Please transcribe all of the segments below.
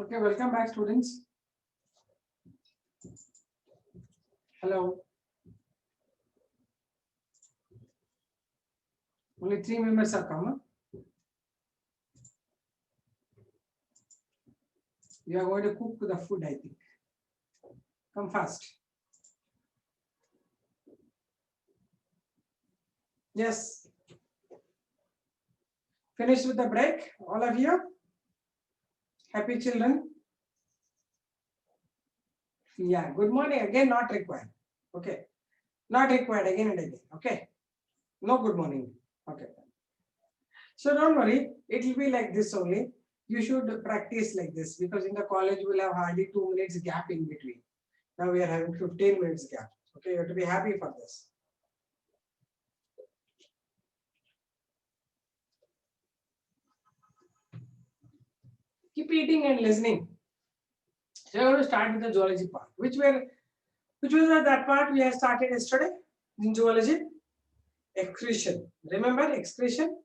Okay, welcome back, students. Hello. Only 3 members are come. You are going to cook the food, I think. Come fast. Yes. Finished with the break, all of you? Happy children? Yeah, good morning. Again, not required. Okay. Not required again and again. Okay. No good morning. Okay. So don't worry. It will be like this only. You should practice like this because in the college we'll have hardly 2 minutes gap in between. Now we are having 15 minutes gap. Okay, you have to be happy for this. Keep eating and listening. So I'm going to start with the zoology part. Which was that part we have started yesterday in zoology? Excretion. Remember excretion?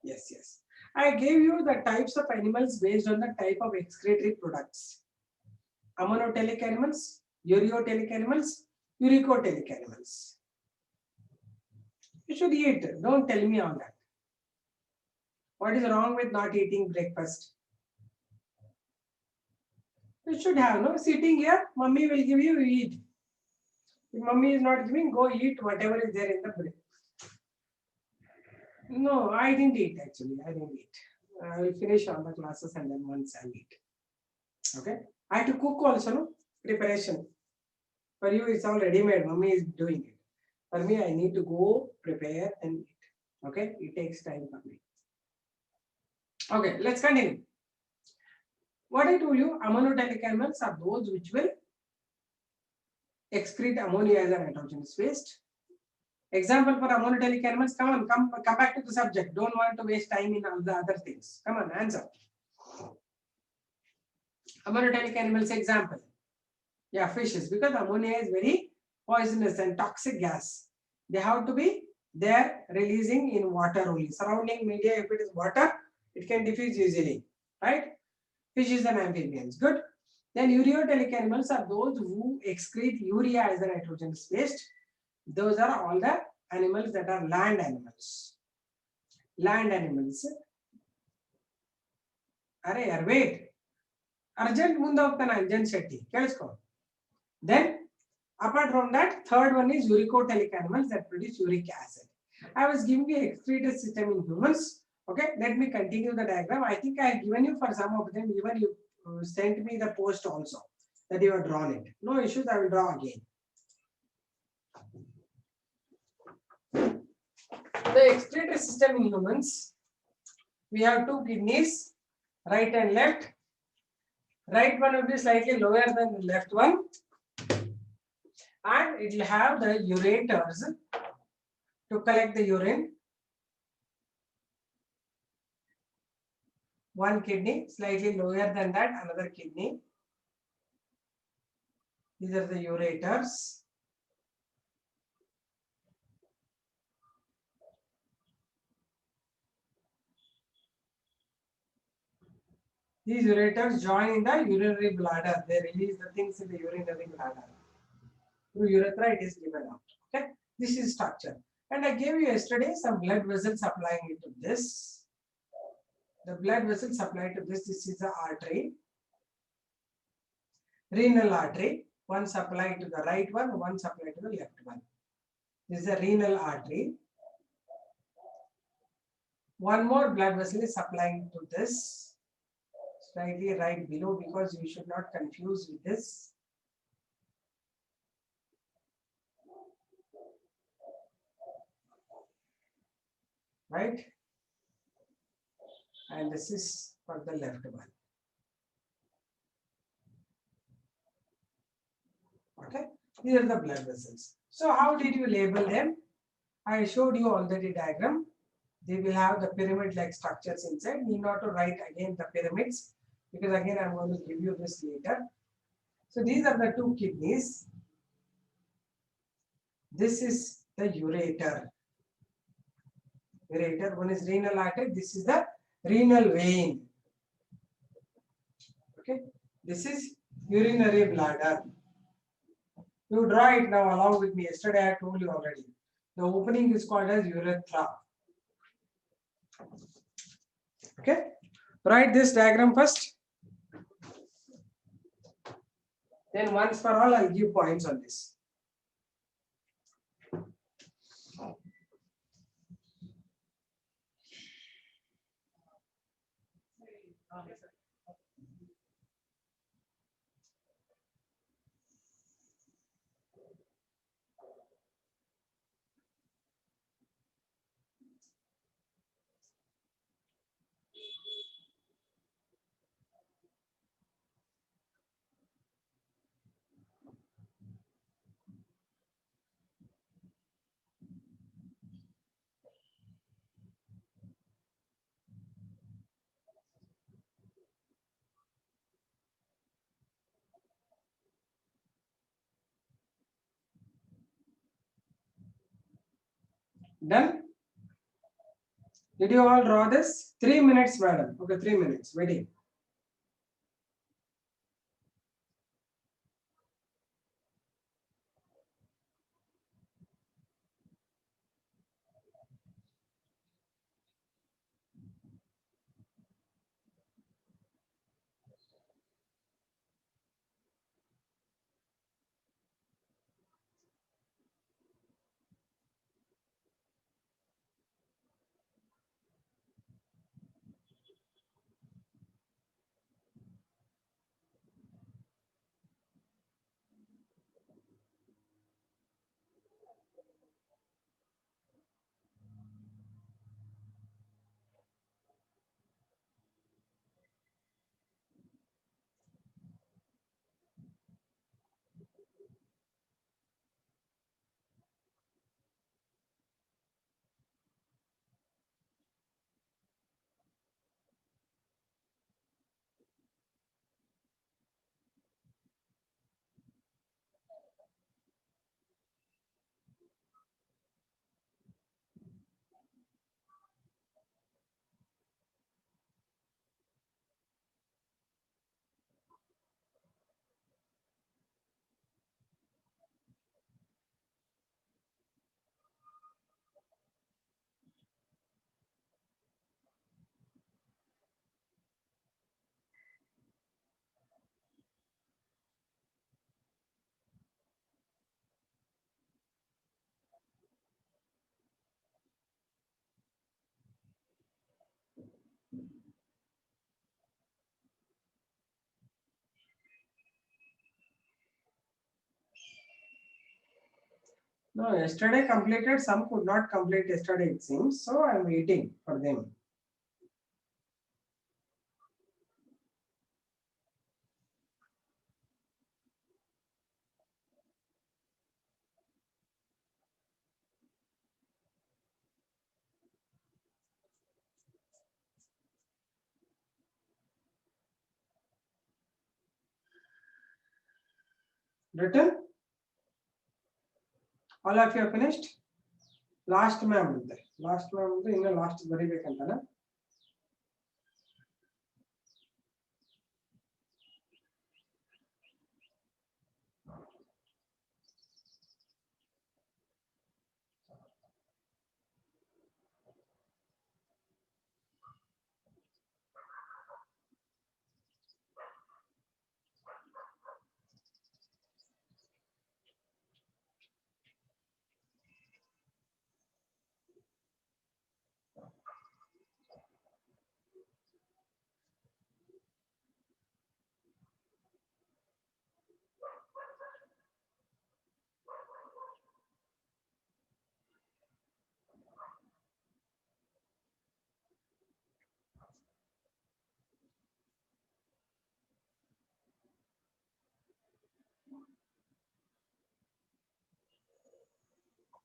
Yes, yes. I gave you the types of animals based on the type of excretory products. Ammonotelic animals, ureotelic animals, uricotelic animals. You should eat. Don't tell me on that. What is wrong with not eating breakfast? You should have, no? Sitting here, mummy will give you, eat. If mummy is not giving, go eat whatever is there in the break. No, I didn't eat actually. I didn't eat. I will finish all the classes and then once I'll eat. Okay. I have to cook also, no? Preparation. For you, it's all ready made. Mummy is doing it. For me, I need to go prepare and eat. Okay. It takes time for me. Okay. Let's continue. What I told you, ammonotelic animals are those which will excrete ammonia as a nitrogenous waste. Example for ammonotelic animals. Come on, come back to the subject. Don't want to waste time in all the other things. Come on, answer. Ammonotelic animals example. Yeah, fishes, because ammonia is very poisonous and toxic gas. They have to be there releasing in water only. Surrounding media, if it is water, it can diffuse easily, right? Fishes and amphibians. Good. Then ureotelic animals are those who excrete urea as a nitrogenous waste. Those are all the animals that are land animals. Land animals. Array, wait. Urgent ಮುಂದೆ ಹೋಗ್ತಾನೆ ಅಂಜನ್ ಶೆಟ್ಟಿ ಕೇಳಿಸ್ಕೊ. Then apart from that, third one is uricotelic animals that produce uric acid. I was giving you excretory system in humans. Okay, let me continue the diagram. I think I have given you for some of them. Even you sent me the post also that you have drawn it. No issues. I will draw again. The excretory system in humans. We have two kidneys, right and left. Right one will be slightly lower than the left one. And it will have the ureters to collect the urine. One kidney, slightly lower than that, another kidney. These are the ureters. These ureters join in the urinary bladder. They release the things in the urinary bladder. Through urethra, it is given out. Okay, this is structure. And I gave you yesterday some blood vessels supplying it to this. The blood vessel supplied to this. This is the artery, renal artery. One supplied to the right one supplied to the left one. This is the renal artery. One more blood vessel is supplying to this, slightly right below, because you should not confuse with this. Right? And this is for the left one. Okay? These are the blood vessels. So how did you label them? I showed you already diagram. They will have the pyramid-like structures inside. Need not to write again the pyramids, because again I'm going to give you this later. So these are the two kidneys. This is the ureter. Ureter, one is renal artery. This is the renal vein. Okay, this is urinary bladder. You draw it now along with me. Yesterday I told you already. The opening is called as urethra. Okay, write this diagram first. Then once for all, I'll give points on this. Done? Did you all draw this? 3 minutes, madam. Okay, 3 minutes. Waiting. No, yesterday completed. Some could not complete yesterday, it seems. So I'm waiting for them. Written? All of you have finished? Last ma'am. Last ma'am, in the last very vacant.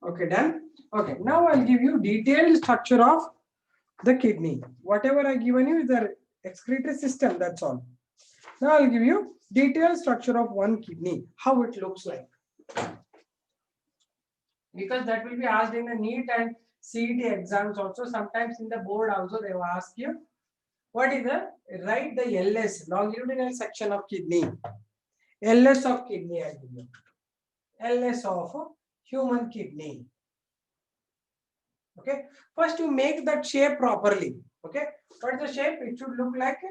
Okay, done. Okay, now I'll give you detailed structure of the kidney. Whatever I given you is the excretory system, that's all. Now I'll give you detailed structure of one kidney, how it looks like. Because that will be asked in the NEET and CET exams also. Sometimes in the board also they will ask you What is the write the LS longitudinal section of kidney? LS of kidney I give you. LS of human kidney. Okay. First you make that shape properly. Okay. What is the shape? It should look like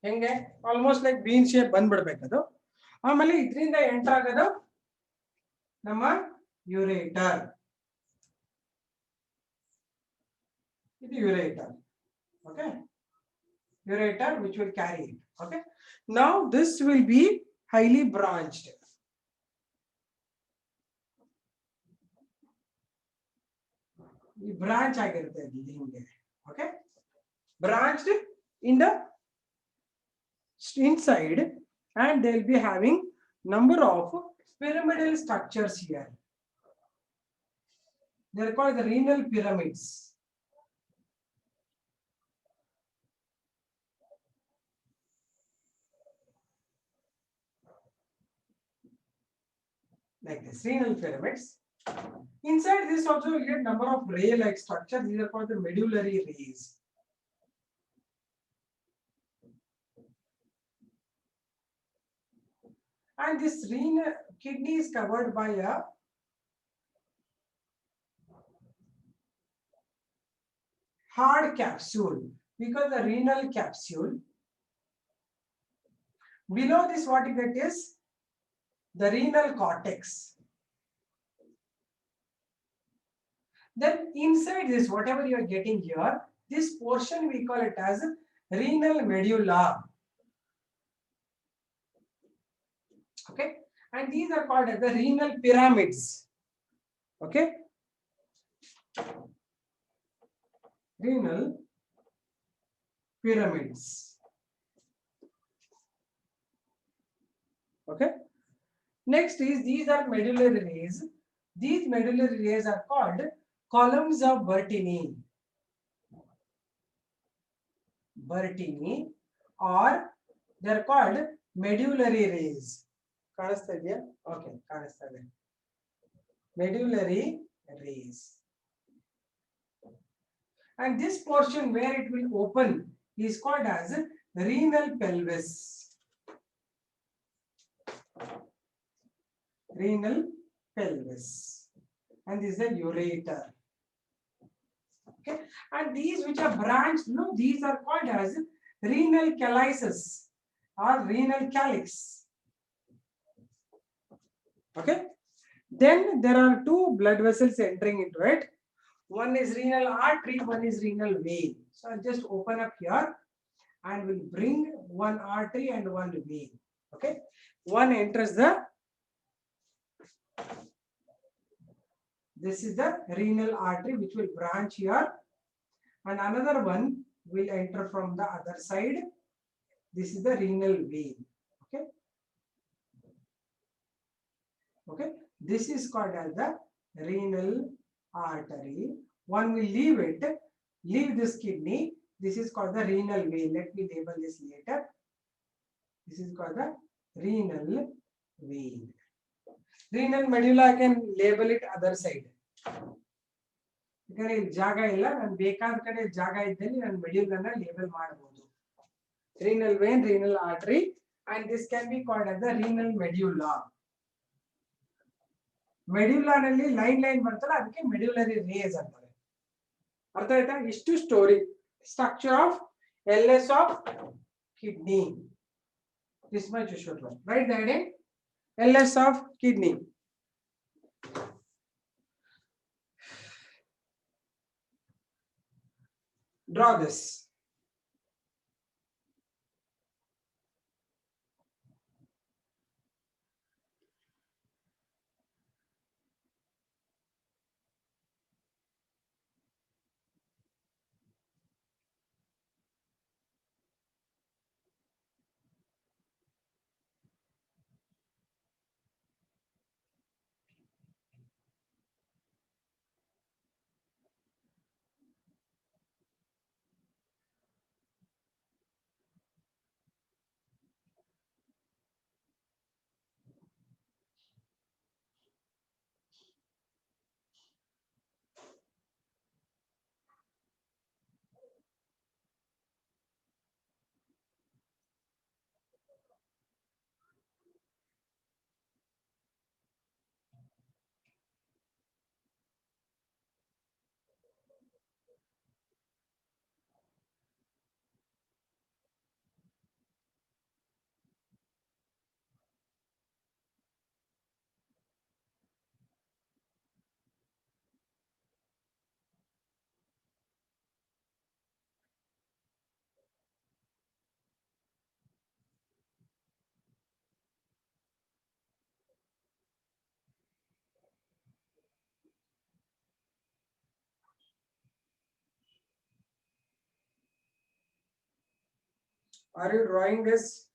ಹೆಂಗೆ almost like bean shape ಬಂದ್ಬಿಡ್ಬೇಕು ಅದು. ಆಮೇಲೆ ಇದರಿಂದ enter ಆಗೋದು ನಮ್ಮ ureter. ಇದು ureter. Okay. Ureter which will carry it. Okay. Now this will be highly branched. Branch ಆಗಿರುತ್ತೆ ಇಲ್ಲಿ ಹಿಂಗೆ. Okay. Branched in the inside, and they will be having number of pyramidal structures here. They are called the renal pyramids. Like this, renal pyramids. Inside this also you get number of ray-like structures. These are called the medullary rays. And this renal kidney is covered by a hard capsule. Because the renal capsule, below this what you get is the renal cortex. Then inside this, whatever you are getting here, this portion we call it as renal medulla. Okay. And these are called as the renal pyramids. Okay. Renal pyramids. Okay. Next is these are medullary rays. These medullary rays are called columns of Bertini. Bertini, or they are called medullary rays. ಕಾಣಿಸ್ತಾ ಇದೆಯಾ? Okay, ಕಾಣಿಸ್ತಾ ಇದೆ. Medullary rays. And this portion where it will open is called as renal pelvis. Renal pelvis. And this is the ureter. Okay. And these which are branched, no, these are called as renal calyces or renal calyx. Okay. Then there are two blood vessels entering into it. One is renal artery, one is renal vein. So I'll just open up here and we'll bring one artery and one vein. Okay. One enters the, this is the renal artery which will branch here, and another one will enter from the other side. This is the renal vein. Okay. Okay. This is called as the renal artery. One will leave it, leave this kidney. This is called the renal vein. Let me label this later. This is called the renal vein. Renal medulla I can label it other side. ಯಾಕಂದ್ರೆ ಇಲ್ಲಿ ಜಾಗ ಇಲ್ಲ, ನಾನು ಬೇಕಾದ ಕಡೆ ಜಾಗ ಇದ್ದಲ್ಲಿ ನಾನು ಮೆಡ್ಯುಲನ್ನ ಲೇಬಲ್ ಮಾಡಬಹುದು. Renal vein, renal artery, and this can be called as the renal medulla. ಮೆಡ್ಯುಲ್ಲಾ ನಲ್ಲಿ ಲೈನ್ ಲೈನ್ ಬರ್ತಲ್ಲ, ಅದಕ್ಕೆ ಮೆಡ್ಯುಲರಿ ರೇಸ್ ಅಂತಾರೆ. ಅರ್ಥ ಆಯ್ತಾ? ಇಷ್ಟು story structure of LS of kidney. This much you should know. Write the heading LS of kidney. Draw this. Are you drawing this?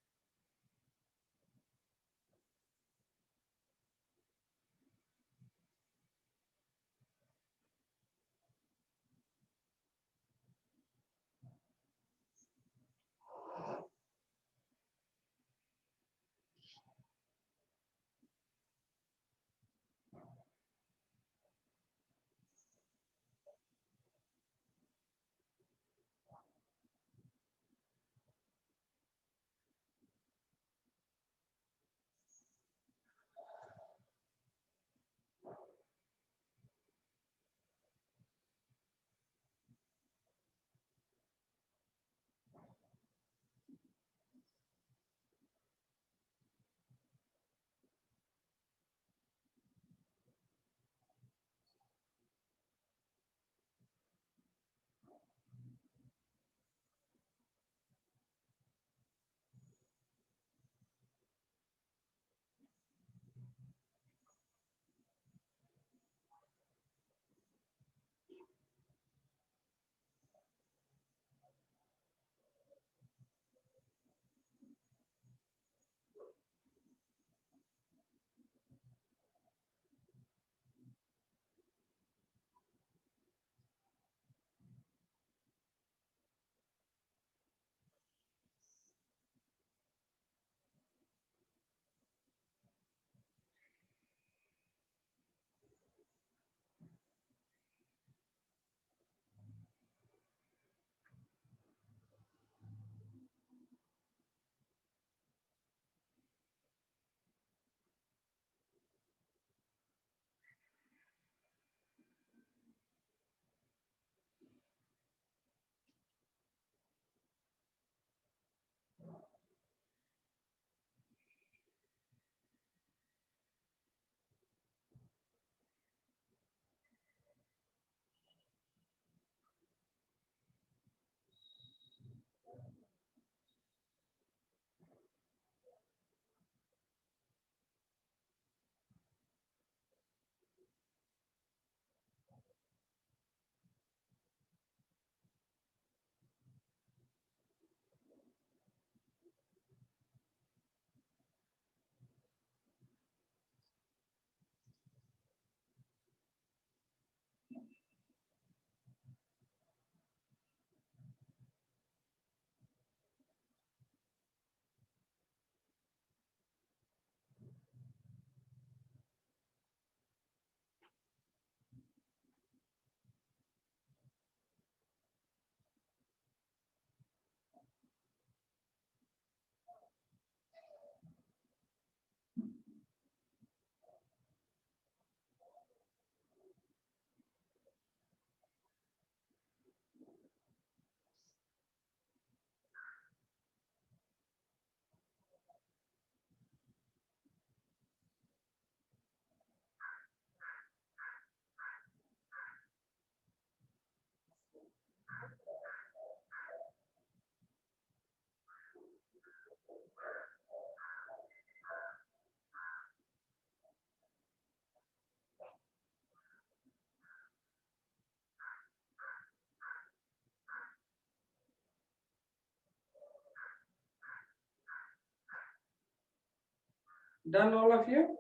Done, all of you?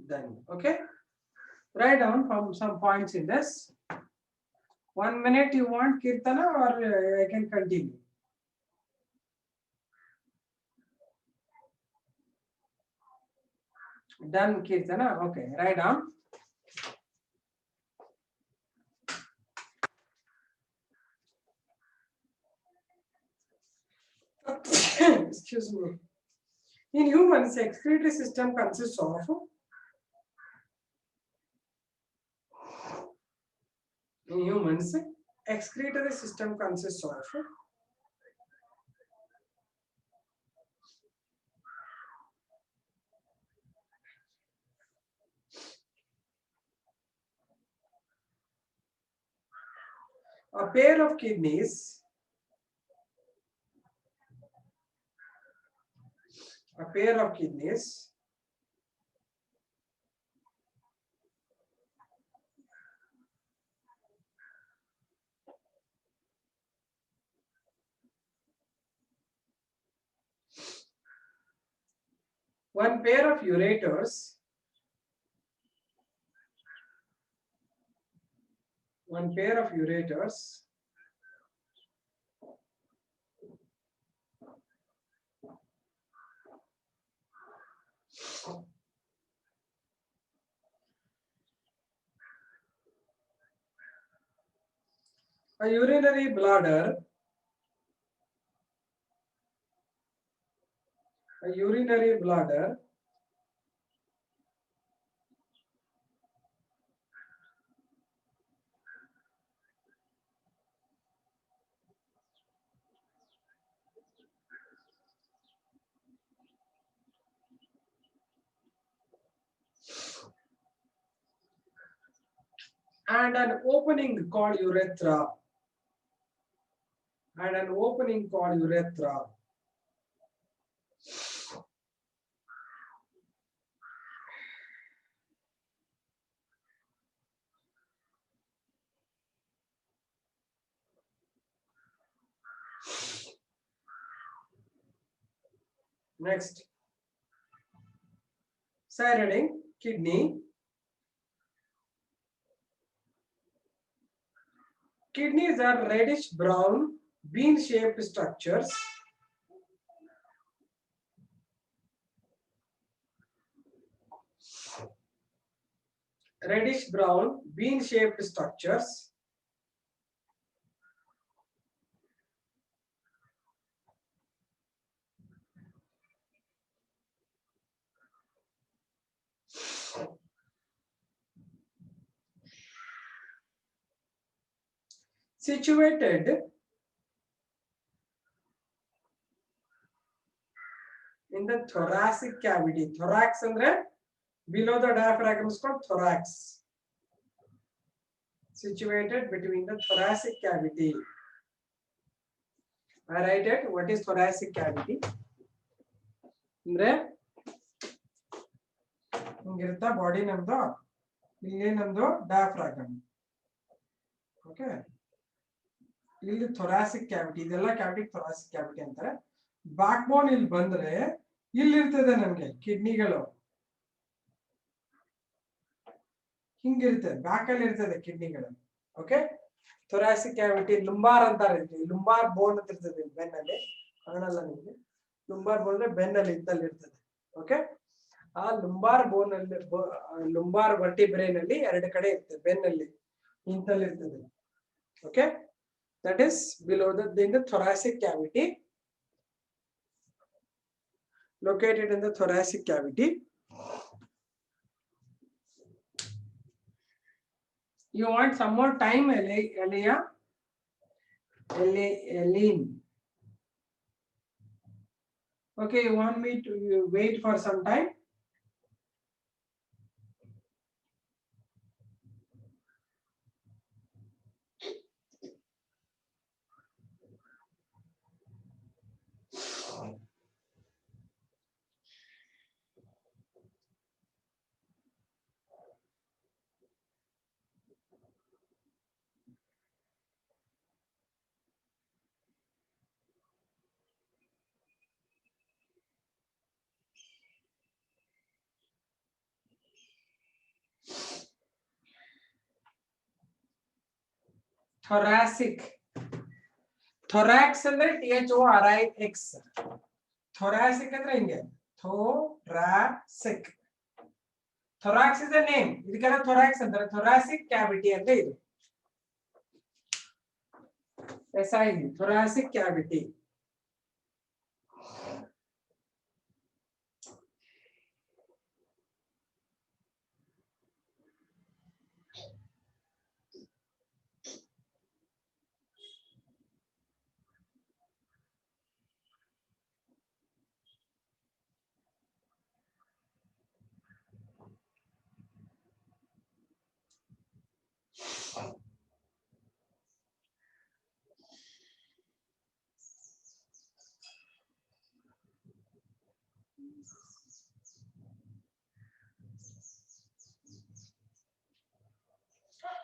Done. Okay. Write down from some points in this. 1 minute you want Kirtana, or I can continue? Done, Kirtana. Okay, write down. Excuse me. In humans, excretory system consists of In humans, excretory system consists of a pair of kidneys, one pair of ureters, a urinary bladder, and an opening called urethra. Next, surrounding kidney. Kidneys are reddish brown bean-shaped structures. Situated in the thoracic cavity. Thorax andre below the diaphragm is called thorax. Situated between the thoracic cavity. I write it. What is thoracic cavity? Andre ಹಿಂಗಿರುತ್ತಾ body ನಮ್ದು, ಇಲ್ಲಿ ನಮ್ದು diaphragm. Okay, ಇಲ್ಲಿ thoracic cavity, ಇದೆಲ್ಲ cavity thoracic cavity ಅಂತಾರೆ. Backbone ಇಲ್ಲಿ ಬಂದ್ರೆ ಇಲ್ಲಿರ್ತದೆ ನಮ್ಗೆ ಕಿಡ್ನಿಗಳು, ಹಿಂಗಿರ್ತದೆ, ಬ್ಯಾಕ್ ಅಲ್ಲಿ ಇರ್ತದೆ ಕಿಡ್ನಿಗಳು. ಓಕೆ, ಥೊರಾಸಿಕ್ ಕ್ಯಾವಿಟಿ ಲುಂಬಾರ್ ಅಂತಾರೆ. ಲುಂಬಾರ್ ಬೋನ್ ಅಂತ ಇರ್ತದೆ ಬೆನ್ನಲ್ಲಿ, ಕಾಣಲ್ಲ ನಿಮ್ಗೆ. ಲುಂಬಾರ್ ಬೋನ್ ಅಂದ್ರೆ ಬೆನ್ನಲ್ಲಿ ಇದ್ದಲ್ಲಿ ಇರ್ತದೆ. ಓಕೆ, ಆ ಲುಂಬಾರ್ ಬೋನ್ ಅಲ್ಲಿ, ಲುಂಬಾರ್ ವರ್ಟಿಬ್ರೇನಲ್ಲಿ ಎರಡು ಕಡೆ ಇರ್ತದೆ, ಬೆನ್ನಲ್ಲಿ ಇಂತಲ್ಲಿ ಇರ್ತದೆ. Okay, that is below in the thoracic cavity, located in the thoracic cavity. You want some more time, Elia? Eileen. Okay, you want me to wait for some time? Thoracic. Thorax ಅಂದ್ರೆ THORIX. Thoracic ಅಂದ್ರೆ ಹಿಂಗೆ thoracic. Thorax is the name. ಇದಕ್ಕೆಲ್ಲ thorax ಅಂತಾರೆ. Thoracic cavity ಅಂತ ಇದು. thoracic cavity.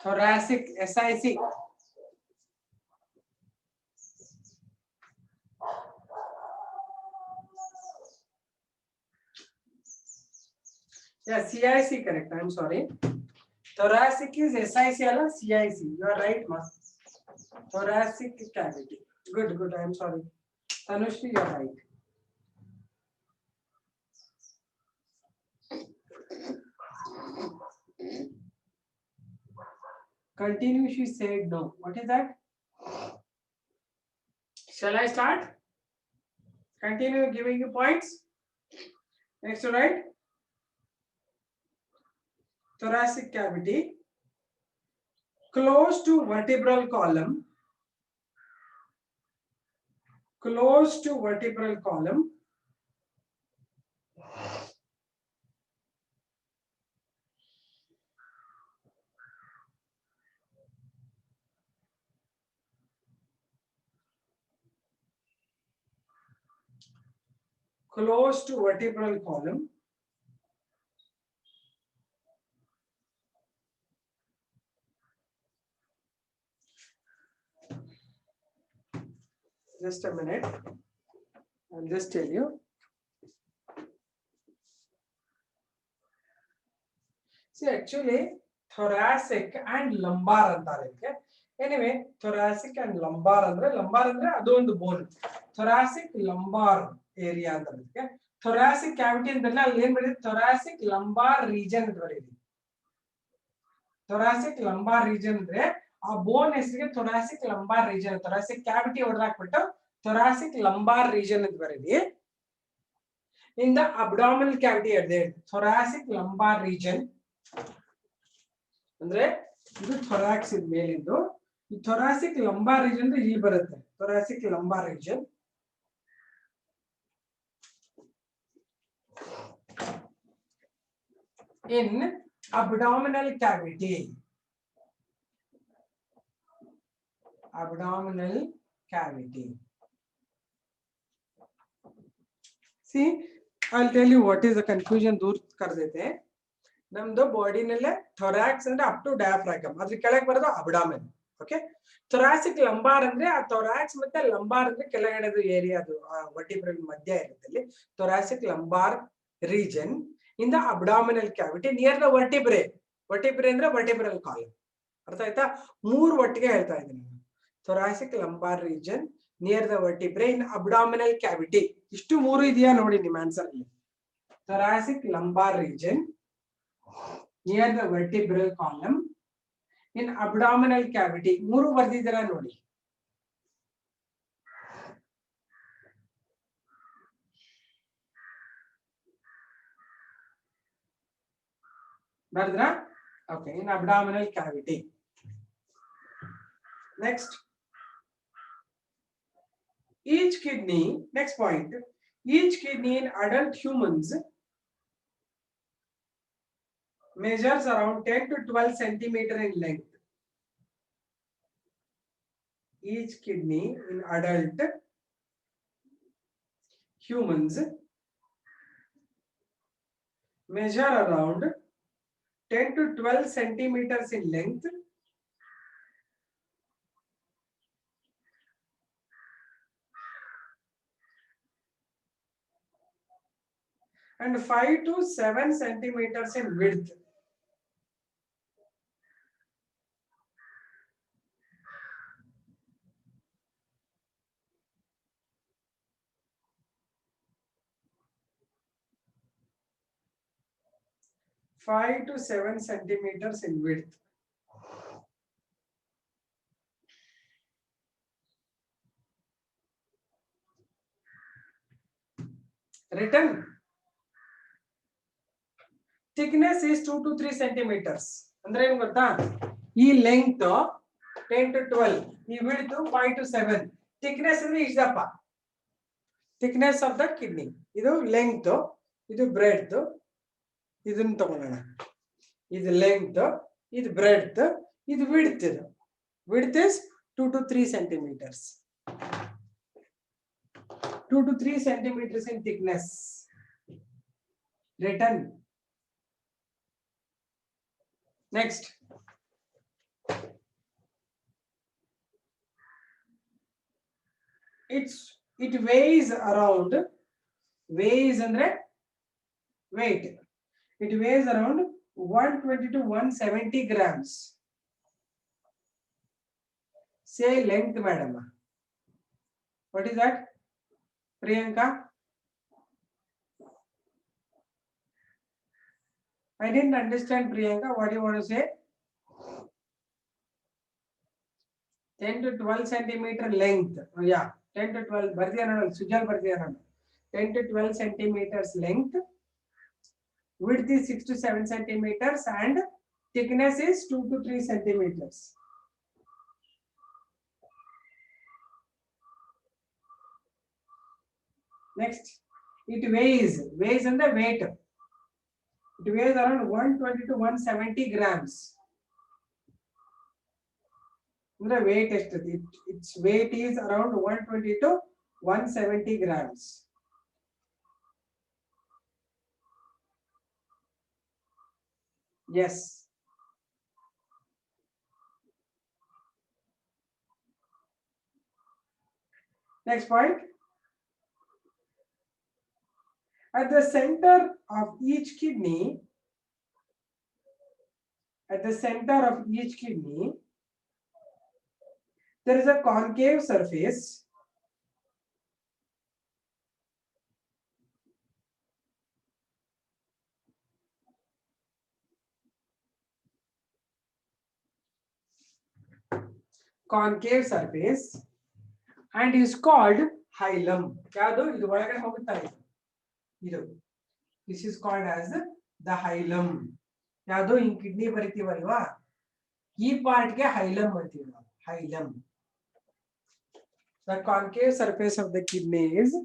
thoracic, SIC. Yeah, CIC correct. I'm sorry. Thoracic is SIC ala CIC. You are right, ma. Thoracic cavity. Good, good. I'm sorry. Tanushri, you are right. Continue, she said no. What is that? Shall I start? Continue giving you points. Next, right? Thoracic cavity. Close to vertebral column. Close to vertebral column. Close to vertebral column. Just a minute. I'll just tell you. See, actually, thoracic and lumbar antare. Anyway, thoracic and lumbar andre adu ಒಂದು bone. Thoracic lumbar area antare. Thoracic cavity ಅಂದ್ರೆ ಅಲ್ಲಿ ಏನು ಬರುತ್ತೆ? Thoracic lumbar region ಅಂತ ಬರೀರಿ. Thoracic lumbar region ಅಂದ್ರೆ ಆ ಬೋನ್ ಹೆಸರಿಗೆ thoracic lumbar region. Thoracic cavity ಹೊಡೆದಾಕ್ಬಿಟ್ಟು thoracic lumbar region ಅಂತ ಬರೀರಿ. In the abdominal cavity at the thoracic lumbar region ಅಂದ್ರೆ ಇದು thorax ಇದ ಮೇಲಿಂದು ಈ thoracic lumbar region ಇಲ್ಲಿ ಬರುತ್ತೆ. Thoracic lumbar region in abdominal cavity. Abdominal cavity. See, I'll tell you what is the confusion दूर कर देते हैं. ನಮ್ದು ಬಾಡಿ ನಲ್ಲೇ ಥೊರಾಕ್ಸ್ ಅಂದ್ರೆ ಅಪ್ ಟು ಡಯಾಫ್ರಾಗಮ್, ಅದ್ರ ಕೆಳಗೆ ಬರೋದು ಅಬ್ಡಾಮೆನ್. ಓಕೆ, ಥೊರಾಸಿಕ್ ಲಂಬಾರ್ ಅಂದ್ರೆ ಆ ಥೊರಾಕ್ಸ್ ಮತ್ತೆ ಲಂಬಾರ್ ಅಂದ್ರೆ ಕೆಳಗಡೆದು ಏರಿಯಾ, ಅದು ವರ್ಟಿಬ್ರಲ್ ಮಧ್ಯ ಇರುತ್ತೆ ಅಲ್ಲಿ. Thoracic lumbar region in the abdominal cavity near the vertebrae. Vertebrae ಅಂದ್ರೆ ವರ್ಟಿಬ್ರಲ್ ಕಾಲಮ್. ಅರ್ಥ ಆಯ್ತಾ? ಮೂರು ಒಟ್ಟಿಗೆ ಹೇಳ್ತಾ ಇದ್ದೀನಿ ನಾನು. Thoracic lumbar region near the vertebrae in abdominal cavity. ಇಷ್ಟು ಮೂರು ಇದೆಯಾ ನೋಡಿ ನಿಮ್ಮ ಆನ್ಸರ್ ಅಲ್ಲಿ. Thoracic lumbar region near the vertebral column in abdominal cavity. ಮೂರು ಬರ್ದಿದ್ದೀರಾ ನೋಡಿ. ಬರ್ದ್ರಾ? Okay, in abdominal cavity. Next, each kidney, next point, each kidney in adult humans measures around 10 to 12 centimeter in length. Each kidney in adult humans measure around 10 to 12 centimeters in length and 5 to 7 centimeters in width. Five to 7 centimeters in width. Written. Thickness is 2 to 3 centimeters. ಅಂದ್ರೆ ಏನು ಗೊತ್ತಾ? ಈ length 10 to 12, ಈ width 5 to 7. Thickness ಅಂದ್ರೆ ಇಷ್ಟಪ್ಪ. Thickness of the kidney. ಇದು length, ಇದು breadth. ಇದನ್ನ ತಗೊಳ್ಳೋಣ. ಇದು ಲೆಂತ್, ಇದು ಬ್ರೆಡ್ತ್, ಇದು ವಿಡ್ತ್. ಇದು width is 2 to 3 centimeters. 2 to 3 centimeters in thickness. Written. Next, It weighs around, weighs andre weight, it weighs around 120 to 170 grams. Say length, madam. What is that, Priyanka? I didn't understand, Priyanka. What do you want to say? 10 to 12 centimeter length. Oh, yeah, 10 to 12. Sujal 10 to 12 centimeters length. Width is 6 to 7 centimeters and thickness is 2 to 3 centimeters. Next, it weighs and the weight. It weighs around 120 to 170 grams. The weight is its weight is around 120 to 170 grams. Yes. Next point. At the center of each kidney, there is a concave surface. Concave surface and is called hilum. This is called as the hilum. in kidney baritivalva. Ee part ke hilum antivu. Hilum. The concave surface of the kidney is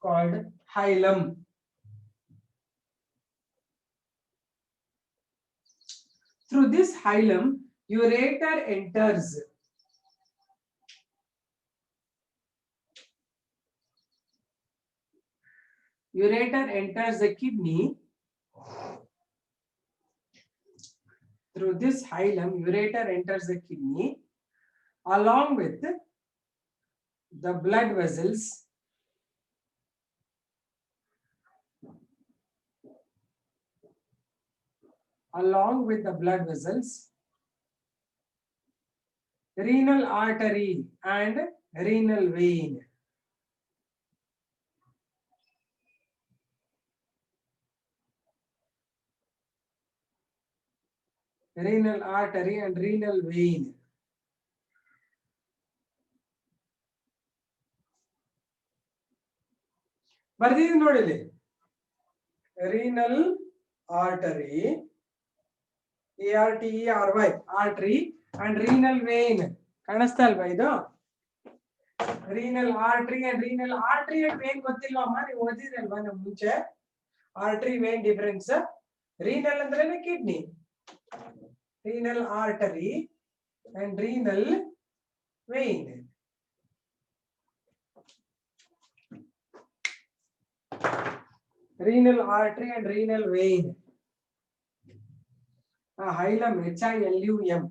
called hilum. Through this hilum, ureter enters. Ureter enters the kidney. Through this hilum, ureter enters the kidney along with the blood vessels. Along with the blood vessels, renal artery and renal vein. Renal artery and renal vein. ಬರ್ದಿದ್ದೀನಿ ನೋಡಿ ಇಲ್ಲಿ. Renal artery, ARTERY, artery and renal vein. ಕಾಣಿಸ್ತಾ ಅಲ್ವಾ ಇದು? Renal artery and vein ಗೊತ್ತಿಲ್ವಮ್ಮ? ನೀವು ಓದಿದ್ರಲ್ವಾ ನಮ್ಮ ಮುಂಚೆ? Artery vein difference. Renal ಅಂದ್ರೇನೆ kidney. Renal artery and renal vein. Renal artery and renal vein. Hilum, HILUM.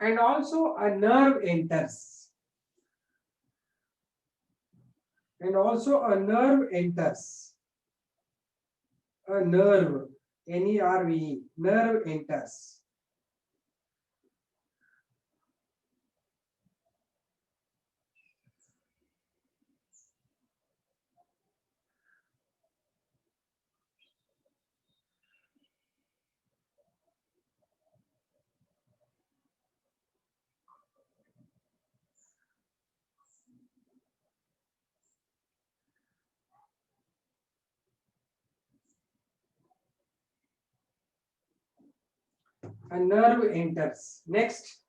And also a nerve enters. And also a nerve enters. A nerve, NERVE, nerve enters. A nerve enters. Next.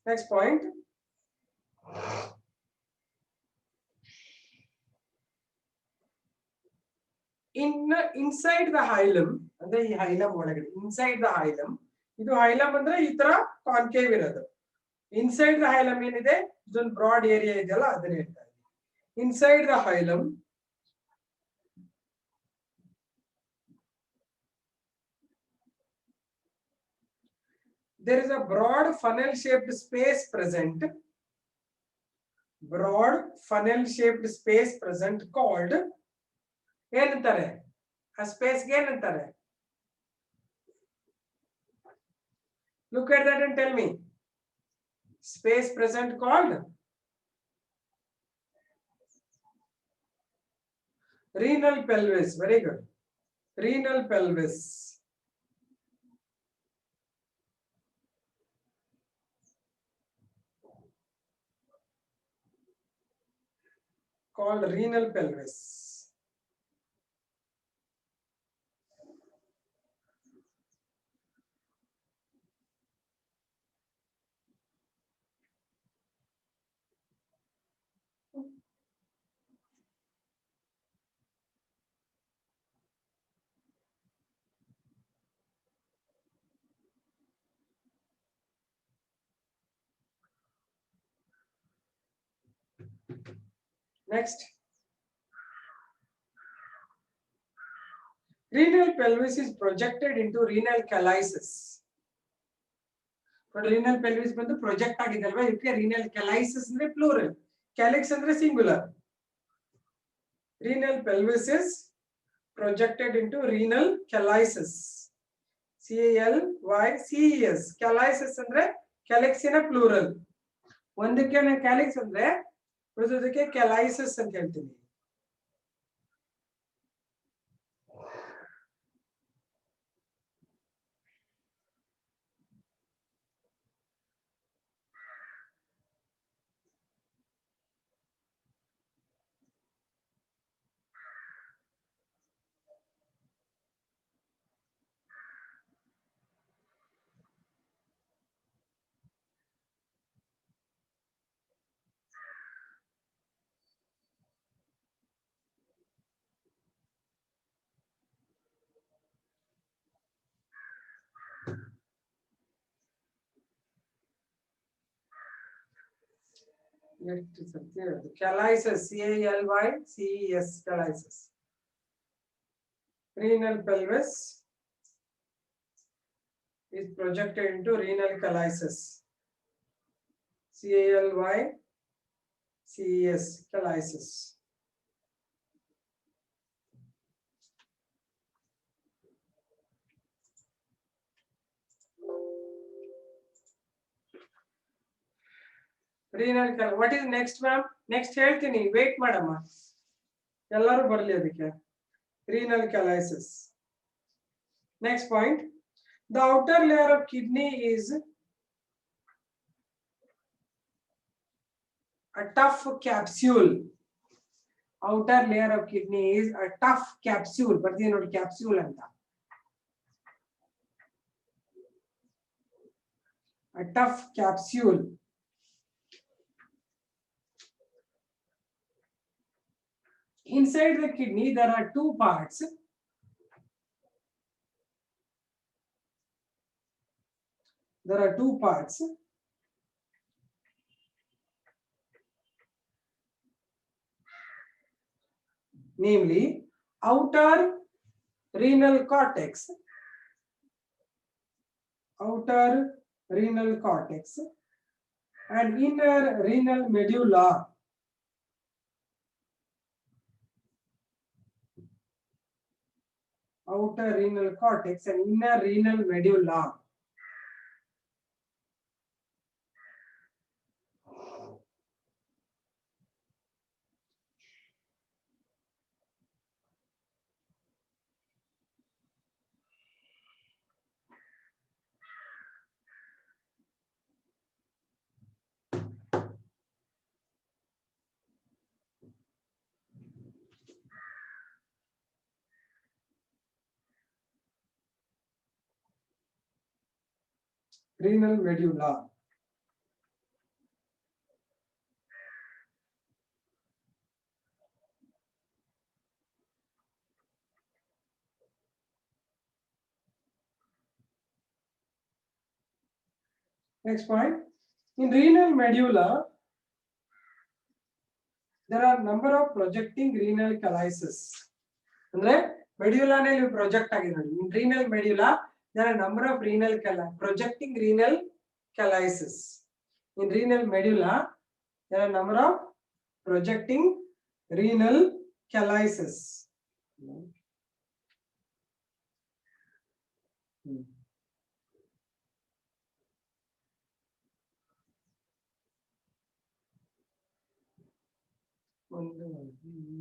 Next point. Inside the hilum, ಅಂದ್ರೆ ಈ hilum ಒಳಗಡೆ, inside the hilum, ಇದು hilum ಅಂದ್ರೆ ಈ ತರ concave ಇರೋದು. Inside the hilum ಏನಿದೆ, ಇದೊಂದು ಬ್ರಾಡ್ ಏರಿಯಾ ಇದೆಯಲ್ಲ ಅದನ್ನ ಹೇಳ್ತಾ ಇದ್ದೀನಿ. Inside the hilum, there is a broad funnel shaped space present. Broad funnel shaped space present called ಏನಂತಾರೆ? ಆ ಸ್ಪೇಸ್ ಗೆ ಏನಂತಾರೆ? Look at that and tell me. Space present called renal pelvis. Very good. Renal pelvis. Called renal pelvis. Next. Renal pelvis is projected into renal calyces. But renal pelvis ಬಂದು project ಆಗಿದೆ ಅಲ್ವಾ, ಇದಕ್ಕೆ renal calyces ಅಂದ್ರೆ plural, calyx ಅಂದ್ರೆ singular. Renal pelvis is projected into renal calyces. CALYCES. Calyces ಅಂದ್ರೆ calyx ಇನ plural. ಒಂದಕ್ಕೆ calyx ಅಂದ್ರೆ ಉಳಿದೋದಕ್ಕೆ calyces ಅಂತ ಹೇಳ್ತೀನಿ. Calyces, CALYCES, calyces. Renal pelvis is projected into renal calyces. CALYCES, calyces. Renal calyces. What is next, ma'am? Next ಹೇಳ್ತೀನಿ, wait ಮಾಡಮ್ಮ, ಎಲ್ಲರೂ ಬರಲಿ ಅದಕ್ಕೆ. Renal calyces. Next point. The outer layer of kidney is a tough capsule. Outer layer of kidney is a tough capsule. ಬರ್ತೀನಿ ನೋಡಿ capsule ಅಂತ. A tough capsule. Inside the kidney there are two parts. There are two parts. Namely, outer renal cortex. Outer renal cortex and inner renal medulla. Outer renal cortex and inner renal medulla. Renal medulla. Next point. In renal medulla, there are number of projecting renal calyces. ಅಂದ್ರೆ ಮೆಡ್ಯುಲಾನಲ್ಲಿ project ಆಗಿದೆ ನೋಡಿ. In renal medulla, there are number of projecting renal calyces. In renal medulla, there are number of projecting renal calyces.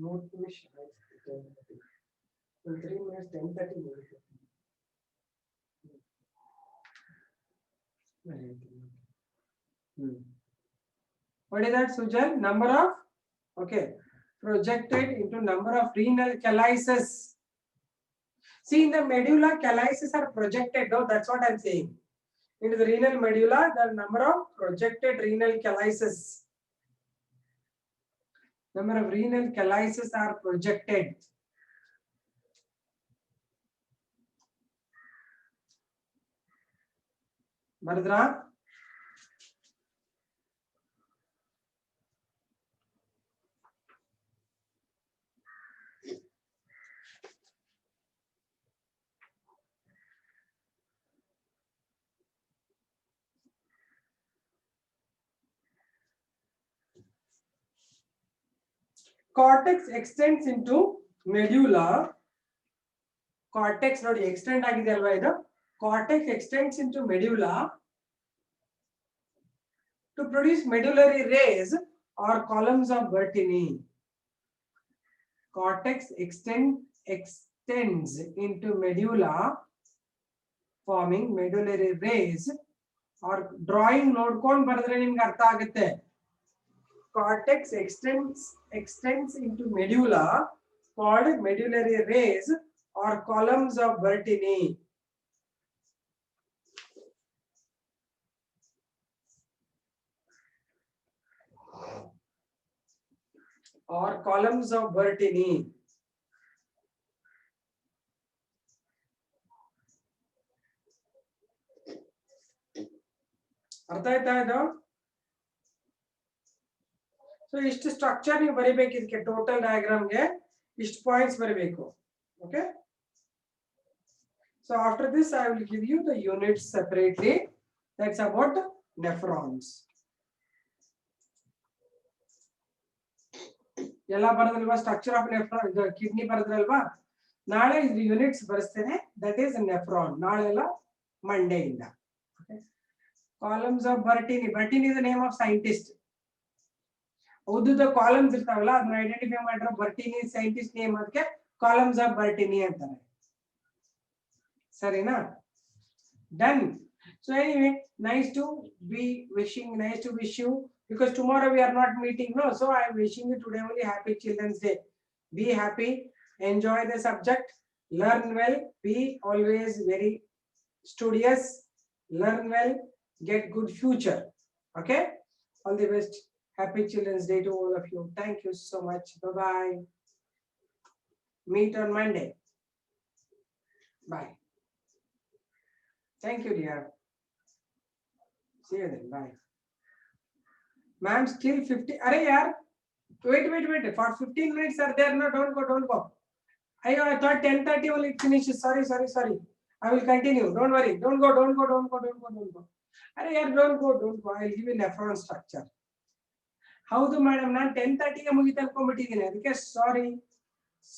Note finish. 3 minutes, 10:30 minutes. What is that, Sujal? Number of, okay, projected into number of renal calyces. See, in the medulla, calyces are projected. No, that's what I'm saying. Into the renal medulla, the number of projected renal calyces. Number of renal calyces are projected. Bardra? Cortex extends into medulla. Cortex ನೋಡಿ extend ಆಗಿದೆ ಅಲ್ವಾ ಇದು. Cortex extends into medulla to produce medullary rays or columns of Bertini. Cortex extends into medulla, forming medullary rays or drawing ನೋಡ್ಕೊಂಡು ಬರೆದ್ರೆ ನಿಮ್ಗೆ ಅರ್ಥ ಆಗುತ್ತೆ. Cortex extends into medulla called medullary rays or columns of Bertini. Or columns of Bertini. ಅರ್ಥ ಆಯ್ತಾ ಇದು? So ಇಷ್ಟು structure ನೀವು ಬರೀಬೇಕು. ಇದಕ್ಕೆ ಟೋಟಲ್ ಡಯಾಗ್ರಾಮ್ಗೆ ಇಷ್ಟು ಪಾಯಿಂಟ್ಸ್ ಬರೀಬೇಕು. Okay, so after this I will give you the units separately. That's about nephrons. ಎಲ್ಲ ಬರೋದಲ್ವಾ? ಸ್ಟ್ರಕ್ಚರ್ ಆಫ್ ನೆಫ್ರಾನ್, ಕಿಡ್ನಿ ಬರೋದ್ರಲ್ವಾ? ನಾಳೆ ಇದು ಯೂನಿಟ್ಸ್ ಬರೆಸ್ತೇನೆ. That is nephron. ನಾಳೆ ಎಲ್ಲ ಮಂಡೆಯಿಂದ. Columns of Bertini. Bertini is the name of scientist. ಉದ್ದುದ ಕಾಲಮ್ಸ್ ಇರ್ತಾವಲ್ಲ, ಅದನ್ನ ಐಡೆಂಟಿಫೈ ಮಾಡಿರೋ ಬರ್ಟಿನಿ ಸೈಂಟಿಸ್ಟ್ ನೇಮ್. ಅದಕ್ಕೆ ಕಾಲಮ್ಸ್ ಆಫ್ ಬರ್ಟಿನಿ ಅಂತಾರೆ. ಸರಿನಾ? Done. So anyway, nice to wish you, because tomorrow we are not meeting, no, so I am wishing you today only happy Children's Day. Be happy, enjoy the subject, learn well, be always very studious, learn well, get good future. Okay, all the best. Happy Children's Day to all of you. Thank you so much. Bye bye. Meet on Monday. Bye. Thank you, dear. See you then. Bye. Ma'am, still 50. Arey yaar. Wait. For 15 minutes are there. No, don't go. I thought 10:30 will it finish. Sorry. I will continue. Don't worry. Don't go. Arey yaar, don't go. I'll give you nephron structure. ಹೌದು madam, ನಾನು 10:30ಗೆ ಮುಗಿತು ಅನ್ಕೊಂಡ್ಬಿಟ್ಟಿದ್ದೀನಿ, ಅದಕ್ಕೆ sorry.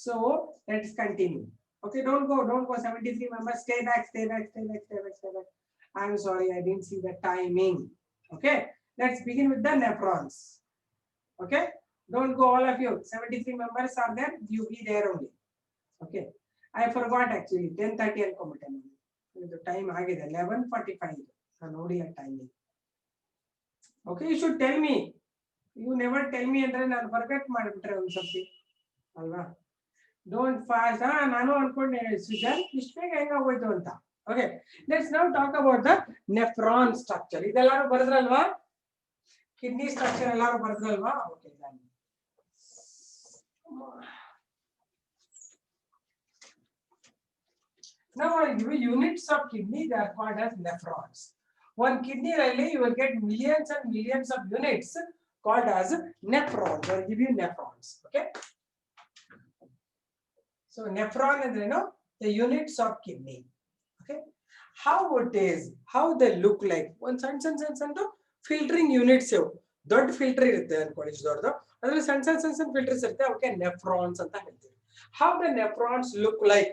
So let's continue. Okay, don't go. 73 members, stay back. I'm sorry, I didn't see the timing. Okay, let's begin with the nephrons. Okay, don't go all of you. 73 members are there, you be there only. Okay, I forgot actually 10:30 ಅನ್ಕೊಂಡ್ಬಿಟ್ಟೆ. ಇದು time ಆಗಿದೆ 11:45. ನಾನು ನೋಡಿಲ್ಲ timing. Okay, you should tell me. You never tell me ಅಂದ್ರೆ ನಾನು forget ಮಾಡಿಬಿಟ್ರೆ ಒಂದು ಸರ್ತಿ ಅಲ್ವಾ? Don't fast. ನಾನು ಅನ್ಕೊಂಡೆ ಸುಜಲ್ ಇಷ್ಟು ಬೇಗ ಹೆಂಗಾಗೋಯ್ತು ಅಂತ. Okay, let's now talk about the nephron structure. ಇದೆಲ್ಲಾರು ಬರೆದ್ರಲ್ವಾ? ಕಿಡ್ನಿ ಸ್ಟ್ರಕ್ಚರ್ ಎಲ್ಲಾರು ಬರೆದ್ರಲ್ವಾ? Okay, now I'll give you units of kidney. They are called as nephrons. One kidney really you will get millions and millions of units called as nephrons. I will give you nephrons. Okay. So nephron is the units of kidney. Okay. How it is, how they look like. One send filtering units. Dot filter irutte anಕೊಳ್ಳಿ ದೊಡ್ಡದು ಅದರಲ್ಲಿ ಸಣ್ಣ filters ಇರುತ್ತೆ ಅವಕ್ಕೆ nephrons ಅಂತ ಹೇಳ್ತೀವಿ. How the nephrons look like.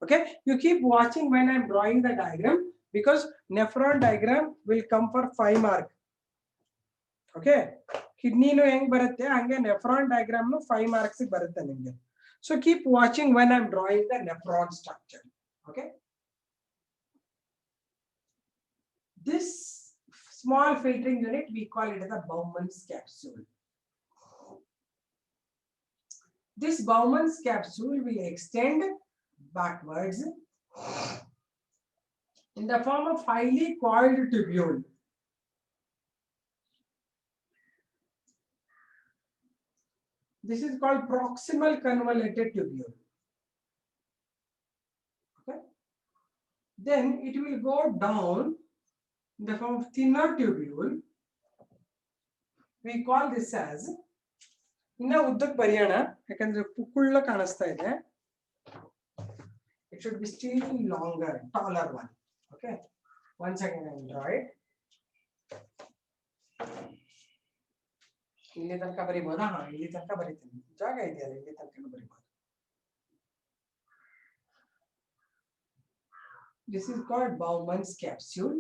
Okay, you keep watching when I'm drawing the diagram because nephron diagram will come for 5 mark. Okay, kidney no heng barutte hange nephron diagram no 5 marks barutte nimge. So keep watching when I'm drawing the nephron structure. Okay, this small filtering unit we call it as a Bowman's capsule. This Bowman's capsule will extend backwards in the form of highly coiled tubule. This is called proximal convoluted tubule. Okay. Then it will go down in the form of thinner tubule. We call this as inna uddakku bariyana yakandre pukkulla kanasta ide. It should be still longer, taller one. Okay. Once again I will draw it. ಇಲ್ಲಿ ತನಕ ಬರಿಬೋದಾ? ಇಲ್ಲಿ ತನಕ ಬರಿತೀನಿ. ಜಾಗ ಇದೆಯಲ್ಲ ಇಲ್ಲಿ ತನಕ ಬರಿಬಹುದು. This is called Bowman's capsule.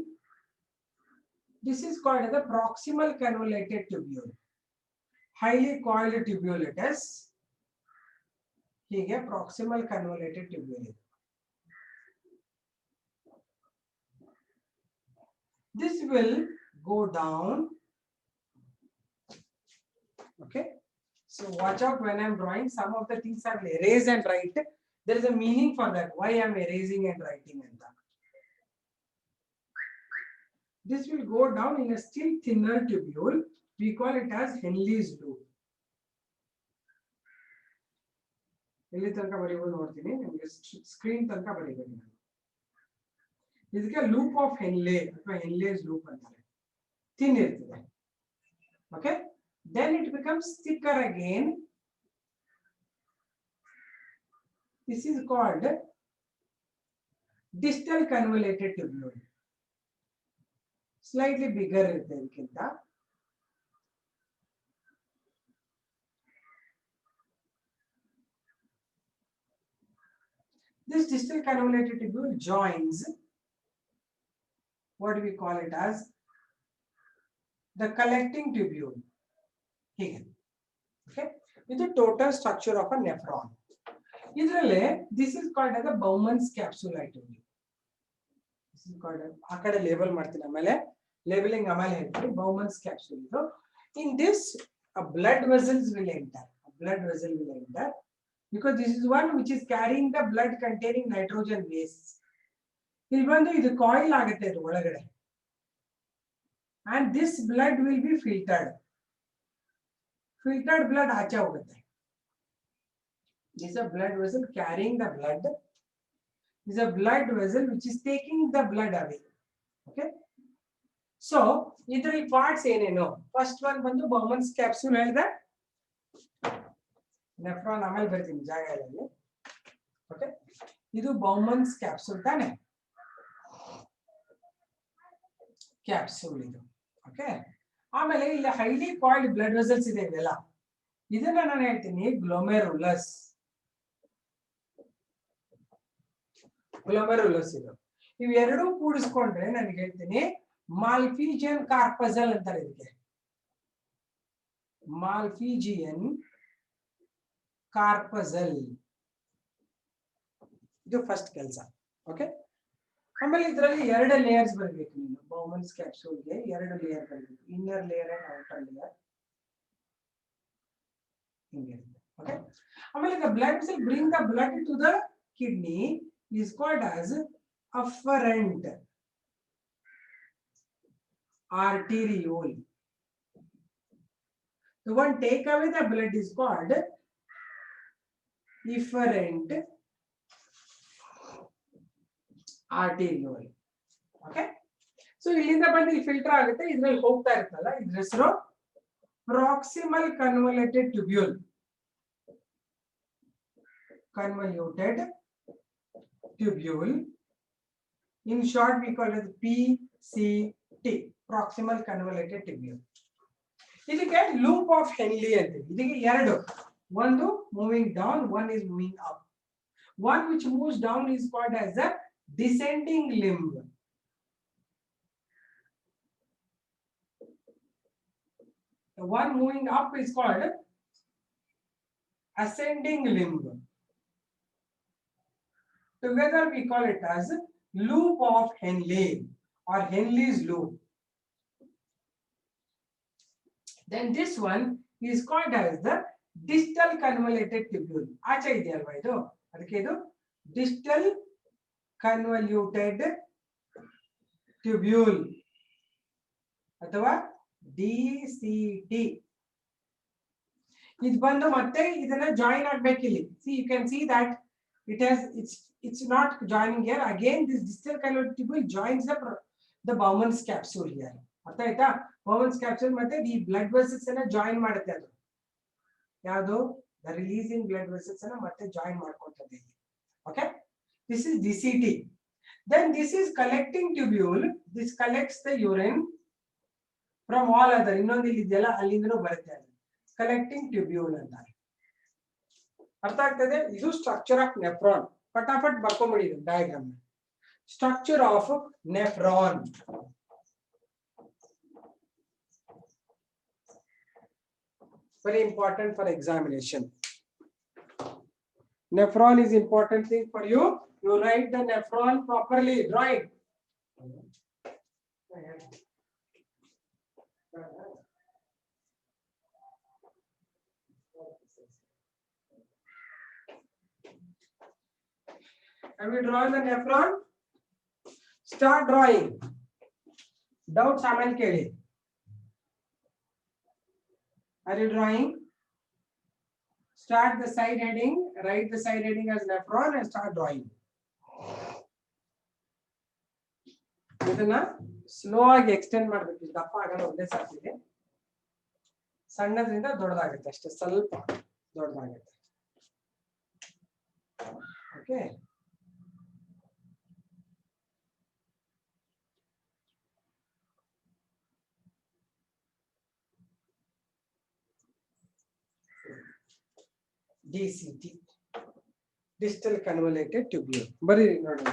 This is called as the proximal convoluted tubule. Highly coiled tubule it is. ಹೀಗೆ proximal convoluted tubule ಇದೆ. This will go down. Okay, so watch out when I'm drawing. Some of the things I will erase and write. There is a meaning for that. Why I'm erasing and writing and that. This will go down in a still thinner tubule. We call it as Henle's loop. ಇಲ್ಲಿ ತನಕ ಬರೀಬಹುದು ನೋಡ್ತೀನಿ ನಿಮಗೆ screen ತನಕ ಬರೀಬೇಕು ನಾನು. ಇದಕ್ಕೆ loop of Henle ಅಥವಾ ಹೆನ್ಲೇಸ್ loop ಅಂತಾರೆ. ಥಿನ್ ಇರ್ತದೆ. Okay. Then it becomes thicker again. This is called distal convoluted tubule. Slightly bigger idkinta. This distal convoluted tubule joins what do we call it as the collecting tubule. Here. Okay, this is the total structure of a nephron. This is called as the Bowman's capsule. I told you. This is called a label labeling Bowman's capsule. In this, a blood vessels will enter. A blood vessel will enter because this is one which is carrying the blood containing nitrogen waste. This coil and this blood will be filtered. Filtered blood acha hogutte. This is a blood vessel carrying the blood. This is a blood vessel which is taking the blood away. Okay. So, idರಲ್ಲಿ parts ಏನೇನು? First one ಬಂದು Bowman's capsule ಹೇಳಿದೆ. Nephron ಆಮೇಲೆ ಬರ್ತೀನಿ ಜಾಗ ಇಲ್ಲ. Okay. ಇದು Bowman's capsule ತಾನೆ? Capsule ಇದು. Okay. ಆಮೇಲೆ ಇಲ್ಲಿ highly coiled blood vessels ಇದೆ ಇವೆಲ್ಲ. ಇದನ್ನ ನಾನು ಹೇಳ್ತೀನಿ ಗ್ಲೋಮೆರುಲಸ್. ಗ್ಲೋಮೆರುಲಸ್ ಇದು. ಇವೆರಡೂ ಕೂಡಿಸ್ಕೊಂಡ್ರೆ ನಾನು ಹೇಳ್ತೀನಿ ಮಾಲ್ಫಿಜಿಯನ್ ಕಾರ್ಪಸಲ್ ಅಂತಾರೆ ಇದಕ್ಕೆ. ಮಾಲ್ಫಿಜಿಯನ್ ಕಾರ್ಪಸಲ್ ಇದು ಫಸ್ಟ್ ಕೆಲಸ. ಓಕೆ. ಆಮೇಲೆ ಇದರಲ್ಲಿ ಎರಡು ಲೇಯರ್ಸ್ ಬರಬೇಕು. ನೀನು ಬೌಮನ್ಸ್ ಕ್ಯಾಪ್ಸೂಲ್ಗೆ ಎರಡು ಲೇಯರ್ ಬರಬೇಕು. Inner layer and outer layer ಹಿಂಗಿರುತ್ತೆ. ಓಕೆ. ಆಮೇಲೆ the blood vessel bring the blood to the kidney is called as afferent arteriole. The one take away the blood is called efferent arteriole. Okay. So ಇಲ್ಲಿಂದ ಬಂದು ಇಲ್ಲಿ filter ಆಗುತ್ತೆ, ಇದ್ರಲ್ಲಿ ಹೋಗ್ತಾ ಇರುತ್ತಲ್ಲ, ಇದ್ರ ಹೆಸರು proximal convoluted tubule. Convoluted tubule. In short, we call it PCT, proximal convoluted tubule. ಇದಕ್ಕೆ ಲೂಪ್ ಆಫ್ ಹೆನ್ಲಿ ಅಂತ. ಇದಕ್ಕೆ ಎರಡು, ಒಂದು moving down, one is moving up. One which moves down is called as a descending limb. The one moving up is called ascending limb. Together we call it as loop of Henle or Henle's loop. Then this one is called as the distal convoluted tubule. ಆಚೆ ಇದೆಯಲ್ವಾ ಇದು, ಅದಕ್ಕೆ ಇದು distal convoluted tubule ಅಥವಾ DCT. ಇದು ಬಂದು ಮತ್ತೆ ಇದನ್ನ ಜಾಯಿನ್ ಆಗ್ಬೇಕು ಇಲ್ಲಿ. See, you can see that it has it's not joining here. Again this distal convoluted tubule joins the Bowman's capsule here. ಅರ್ಥ ಆಯ್ತಾ? Bowman's capsule ಮತ್ತೆ ಈ blood vessels ಅನ್ನ ಜಾಯಿನ್ ಮಾಡುತ್ತೆ. ಅದು ಯಾವುದು, the releasing blood vessels ಅನ್ನ ಮತ್ತೆ join ಮಾಡ್ಕೊಳ್ತದೆ. Okay, this is DCT. Then this is collecting tubule. This collects the urine from all other, ಇನ್ನೊಂದು ಇಲ್ಲಿ ಇದೆಯಲ್ಲ ಅಲ್ಲಿಂದನೂ ಬರುತ್ತೆ. ಕಲೆಕ್ಟಿಂಗ್ ಟ್ಯೂಬ್ಯೂಲ್ ಅಂತ. ಅರ್ಥ ಆಗ್ತದೆ? ಇದು ಸ್ಟ್ರಕ್ಚರ್ ಆಫ್ ನೆಫ್ರಾನ್. ಫಟಾಫಟ್ ಬರ್ಕೊಂಬಿಡಿ diagram. Structure of nephron. Very important for examination. Nephron is important thing for you. You write the nephron properly. Draw it. Have you drawn the nephron? Start drawing. Doubts ಆಮೇಲೆ ಕೇಳಿ. Are you drawing? Start the side heading. Write the side heading as nephron and start drawing. ಇದನ್ನ slow ಆಗಿ extend ಮಾಡಬೇಕು. ದಪ್ಪ ಆಗಲ್ಲ, ಒಂದೇ ಸಾಕಿದೆ. ಸಣ್ಣದ್ರಿಂದ ದೊಡ್ಡದಾಗುತ್ತೆ ಅಷ್ಟೇ, ಸ್ವಲ್ಪ ದೊಡ್ಡದಾಗುತ್ತೆ. Okay, DCT, distal convoluted tubule. ಬರೀ ನೋಡಿ.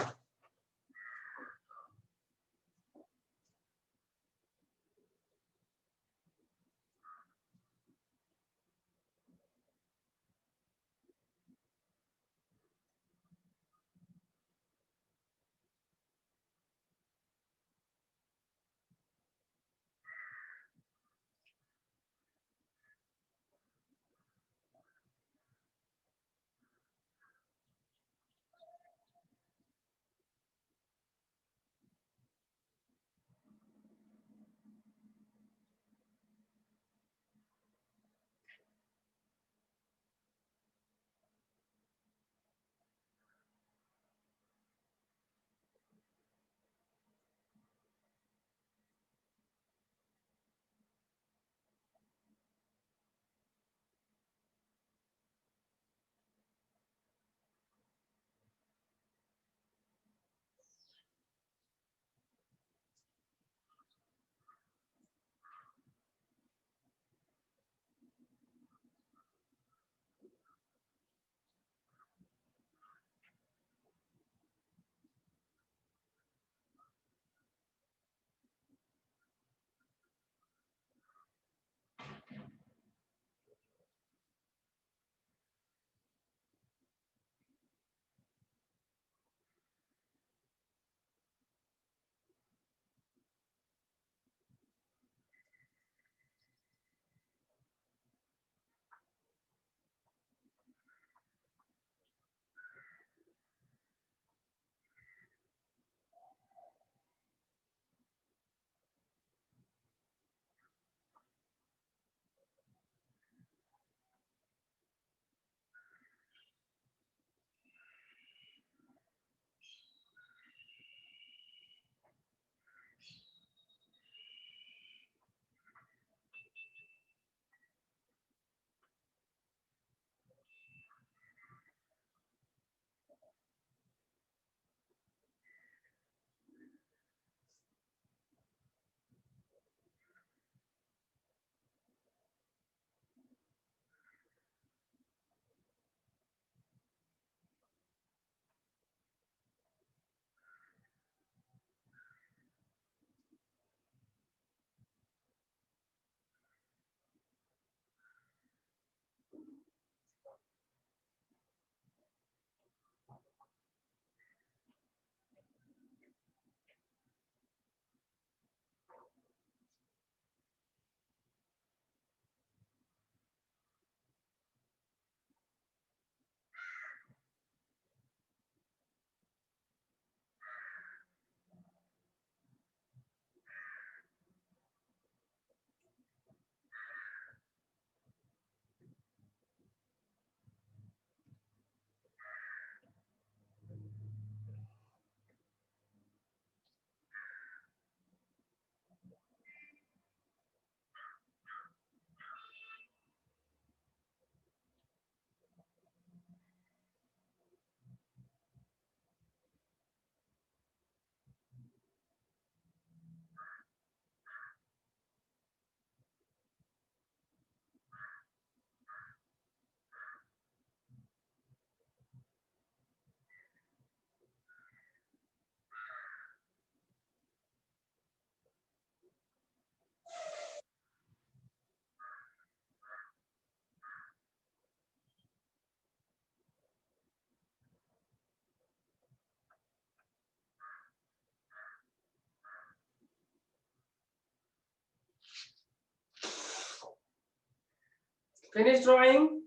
Finish drawing.